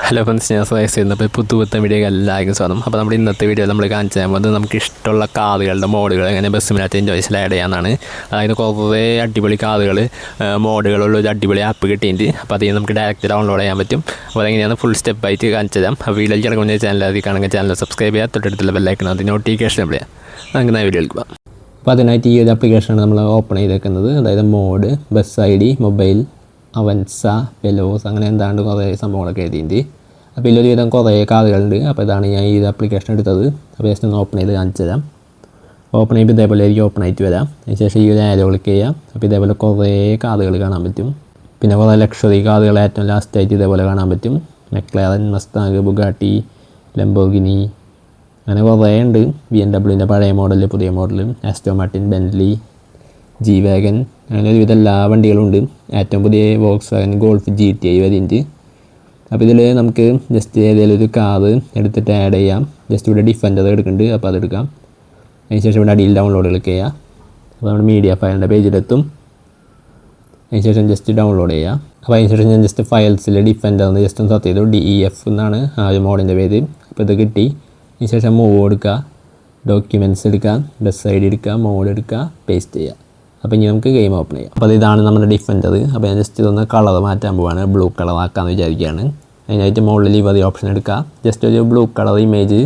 Hello friends, ഞാൻ സയസ് ചെയ്യുന്നപ്പോൾ പുതുപുത്തൻ video എല്ലാവർക്കും സ്വാഗതം. അപ്പോൾ നമ്മുടെ ഇന്നത്തെ വീഡിയോ നമ്മൾ കാണിച്ചു തരുമ്പോൾ നമുക്ക് ഇഷ്ടമുള്ള കാറുകളുടെ മോഡുകൾ എങ്ങനെ ബസ് മിനാറ്റ് ഇൻജോയ്സിൽ ആഡ് ചെയ്യാനാണ്. അതായത് കുറേ അടിപൊളി കാറുകൾ മോഡുകളുള്ള ഒരു അടിപൊളി ആപ്പ് കിട്ടിയിട്ടുണ്ട്. അപ്പോൾ അതിൽ നമുക്ക് ഡയറക്റ്റ് ഡൗൺലോഡ് ചെയ്യാൻ പറ്റും. അപ്പോൾ അതെങ്ങനെയാണ് ഫുൾ സ്റ്റെപ്പായിട്ട് കാണിച്ചു തരാം. അപ്പോൾ വീഡിയോയിൽ കിടക്കുന്ന ചാനൽ അതിൽ ചാനൽ സബ്സ്ക്രൈബ് ചെയ്യുക, തൊട്ടടുത്തുള്ള ബെല്ലൈക്കണം അതിന് നോട്ടിഫിക്കേഷൻ ചെയ്യാം. നമുക്ക് വീഡിയോയിൽ പോകാം. അപ്പോൾ അതിനായിട്ട് ഈ ഒരു ആപ്ലിക്കേഷനാണ് നമ്മൾ ഓപ്പൺ ചെയ്തേക്കുന്നത്. അതായത് മോഡ്, ബസ് ID, മൊബൈൽ, അവൻസ, വെലോസ്, അങ്ങനെ എന്താണ്ട് കുറേ സംഭവങ്ങളൊക്കെ എഴുതിയിട്ടുണ്ട്. അപ്പോൾ ഇതിലൊരു വിധം കുറേ കാറുകളുണ്ട്. അപ്പോൾ ഇതാണ് ഞാൻ ഈ ആപ്ലിക്കേഷൻ എടുത്തത്. അപ്പോൾ ജസ്റ്റ് ഒന്ന് ഓപ്പൺ ചെയ്ത് കാണിച്ചു തരാം. ഓപ്പൺ ചെയ്യുമ്പോൾ ഇതേപോലെ ആയിരിക്കും ഓപ്പൺ ആയിട്ട് വരാം. അതിനുശേഷം ഈ ഒരു ആരോ ക്ലിക്ക് ചെയ്യാം. അപ്പോൾ ഇതേപോലെ കുറേ കാറുകൾ കാണാൻ പറ്റും. പിന്നെ കുറേ ലക്ഷറി കാറുകൾ ഏറ്റവും ലാസ്റ്റായിട്ട് ഇതേപോലെ കാണാൻ പറ്റും. മെക്ലാരൻ, മസ്താങ്, ബുഗാട്ടി, ലംബോർഗിനി, അങ്ങനെ കുറേ ഉണ്ട്. BMW പഴയ മോഡൽ, പുതിയ model, Aston Martin, Bentley, G Wagon, അങ്ങനെ ഒരുവിധം എല്ലാ വണ്ടികളും ഉണ്ട്. ഏറ്റവും പുതിയ വോക്സ്വാഗൻ ഗോൾഫ് GTI വരുന്നുണ്ട്. അപ്പോൾ ഇതിൽ നമുക്ക് ജസ്റ്റ് ഏതെങ്കിലും ഒരു കാറ് എടുത്തിട്ട് ആഡ് ചെയ്യാം. ജസ്റ്റ് ഇവിടെ ഡിഫൻഡർ എടുക്കുന്നുണ്ട്, അപ്പോൾ അതെടുക്കാം. അതിനുശേഷം ഇവിടെ അടിയിൽ ഡൗൺലോഡ് ക്ലിക്ക് ചെയ്യാം. അപ്പോൾ നമ്മുടെ മീഡിയ ഫയലിൻ്റെ പേജിലെത്തും. അതിനുശേഷം ജസ്റ്റ് ഡൗൺലോഡ് ചെയ്യാം. അപ്പോൾ അതിനുശേഷം ഞാൻ ജസ്റ്റ് ഫയൽസിൽ ഡിഫൻഡർ ജസ്റ്റ് ഒന്ന് സെർച്ച് ചെയ്തു. DEF എന്നാണ് ആ ഒരു മോഡിൻ്റെ പേര്. അപ്പോൾ ഇത് കിട്ടി. അതിനുശേഷം മൂവ് എടുക്കുക, ഡോക്യുമെൻറ്റ്സ് എടുക്കുക, ബസ് ID എടുക്കുക, മോഡ് എടുക്കുക, പേസ്റ്റ് ചെയ്യുക. അപ്പോൾ ഇനി നമുക്ക് ഗെയിം ഓപ്പൺ ചെയ്യാം. അപ്പോൾ ഇതാണ് നമ്മുടെ ഡിഫൻഡർ. അപ്പോൾ ഞാൻ ജസ്റ്റ് ഇതൊന്ന് കളർ മാറ്റാൻ പോവാണ്. ബ്ലൂ കളർ ആക്കാമെന്ന് വിചാരിക്കുകയാണ്. അതിനായിട്ട് മുകളിൽ ഈ ഓപ്ഷൻ എടുക്കുക. ജസ്റ്റ് ഒരു ബ്ലൂ കളർ ഇമേജ്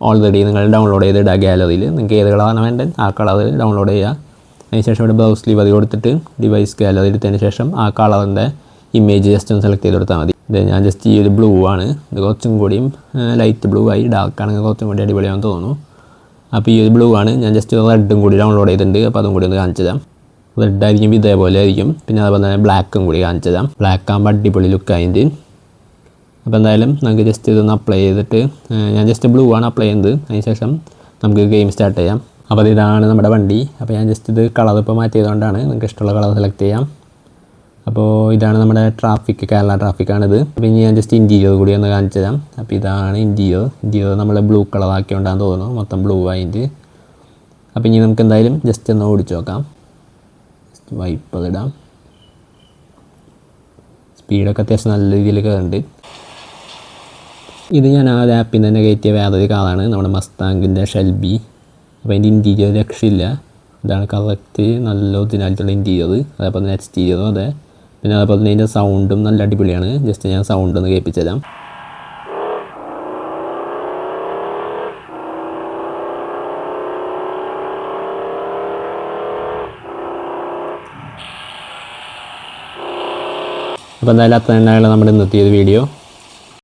ഓൾറെഡി നിങ്ങൾ ഡൗൺലോഡ് ചെയ്തിടുക ഗാലറിയിൽ. നിങ്ങൾക്ക് ഏത് കളറാണ് വേണ്ടത് ആ കളർ ഡൗൺലോഡ് ചെയ്യുക. അതിനുശേഷം ഇവിടെ ബ്രൗസ് ലിവറി കൊടുത്തിട്ട് ഡിവൈസ് ഗാലറി എടുത്തതിന് ശേഷം ആ കളറിൻ്റെ ഇമേജ് ജസ്റ്റ് ഒന്ന് സെലക്ട് ചെയ്ത് കൊടുത്താൽ മതി. ഇത് ഞാൻ ജസ്റ്റ് ഈ ഒരു ബ്ലൂ ആണ്. ഇത് കുറച്ചും കൂടിയും ലൈറ്റ് ബ്ലൂ ആയി, ഡാർക്ക് ആണെങ്കിൽ കുറച്ചും കൂടി അടിപൊളിയാണെന്ന് തോന്നുന്നു. അപ്പോൾ ഈ ഒരു ബ്ലൂ ആണ്. ഞാൻ ജസ്റ്റ് റെഡും കൂടി ഡൗൺലോഡ് ചെയ്തിട്ടുണ്ട്. അപ്പോൾ അതും കൂടി ഒന്ന് കാണിച്ചു തരാം. റെഡ് ആയിരിക്കും, ഇതേപോലെ ആയിരിക്കും. പിന്നെ അതുപോലെ തന്നെ ബ്ലാക്കും കൂടി കാണിച്ചു തരാം. ബ്ലാക്ക് ആകുമ്പോൾ അടിപൊളി ലുക്കായിട്ട്. അപ്പോൾ എന്തായാലും നമുക്ക് ജസ്റ്റ് ഇതൊന്ന് അപ്ലൈ ചെയ്തിട്ട് ഞാൻ ജസ്റ്റ് ബ്ലൂ ആണ് അപ്ലൈ ചെയ്യുന്നത്. അതിനുശേഷം നമുക്ക് ഗെയിം സ്റ്റാർട്ട് ചെയ്യാം. അപ്പോൾ ഇതാണ് നമ്മുടെ വണ്ടി. അപ്പോൾ ഞാൻ ജസ്റ്റ് ഇത് കളർ ഇപ്പോൾ മാറ്റിയതുകൊണ്ടാണ്. നിങ്ങൾക്ക് ഇഷ്ടമുള്ള കളർ സെലക്ട് ചെയ്യാം. അപ്പോൾ ഇതാണ് നമ്മുടെ ട്രാഫിക്, കേരള ട്രാഫിക്കാണിത്. അപ്പോൾ ഇനി ഞാൻ ജസ്റ്റ് ഇൻറ്റീരിയർ കൂടി ഒന്ന് കാണിച്ചു തരാം. അപ്പോൾ ഇതാണ് ഇൻറ്റീരിയർ നമ്മൾ ബ്ലൂ കളർ ആക്കിയോണ്ടാന്ന് തോന്നുന്നു, മൊത്തം ബ്ലൂ ആയിട്ട്. അപ്പോൾ ഇനി നമുക്ക് എന്തായാലും ജസ്റ്റ് ഒന്ന് ഓടിച്ചു നോക്കാം. വൈപ്പർ ഇടാം. സ്പീഡൊക്കെ അത്യാവശ്യം നല്ല രീതിയിൽ കയറുന്നുണ്ട്. ഇത് ഞാൻ ആ ആപ്പിൽ നിന്ന് തന്നെ കയറ്റിയ വേറൊരു കാറാണ്, നമ്മുടെ മസ്താങ്ങിൻ്റെ ഷെൽബി. അപ്പോൾ അതിൻ്റെ ഇൻറ്റീരിയർ രക്ഷയില്ല. ഇതാണ് കറക്റ്റ് നല്ല ഒറിജിനാലിറ്റിയുള്ള ഇൻറ്റീരിയർ. അതേപോലെ തന്നെ എക്സ്റ്റീരിയറും അതെ. പിന്നെ അതേപോലെ തന്നെ അതിൻ്റെ സൗണ്ടും നല്ല അടിപൊളിയാണ്. ജസ്റ്റ് ഞാൻ സൗണ്ട് ഒന്ന് കേൾപ്പിച്ചു തരാം. അപ്പോൾ എന്തായാലും അത്ര തന്നെയാണ് നമ്മുടെ ഇന്നത്തെ ഒരു വീഡിയോ.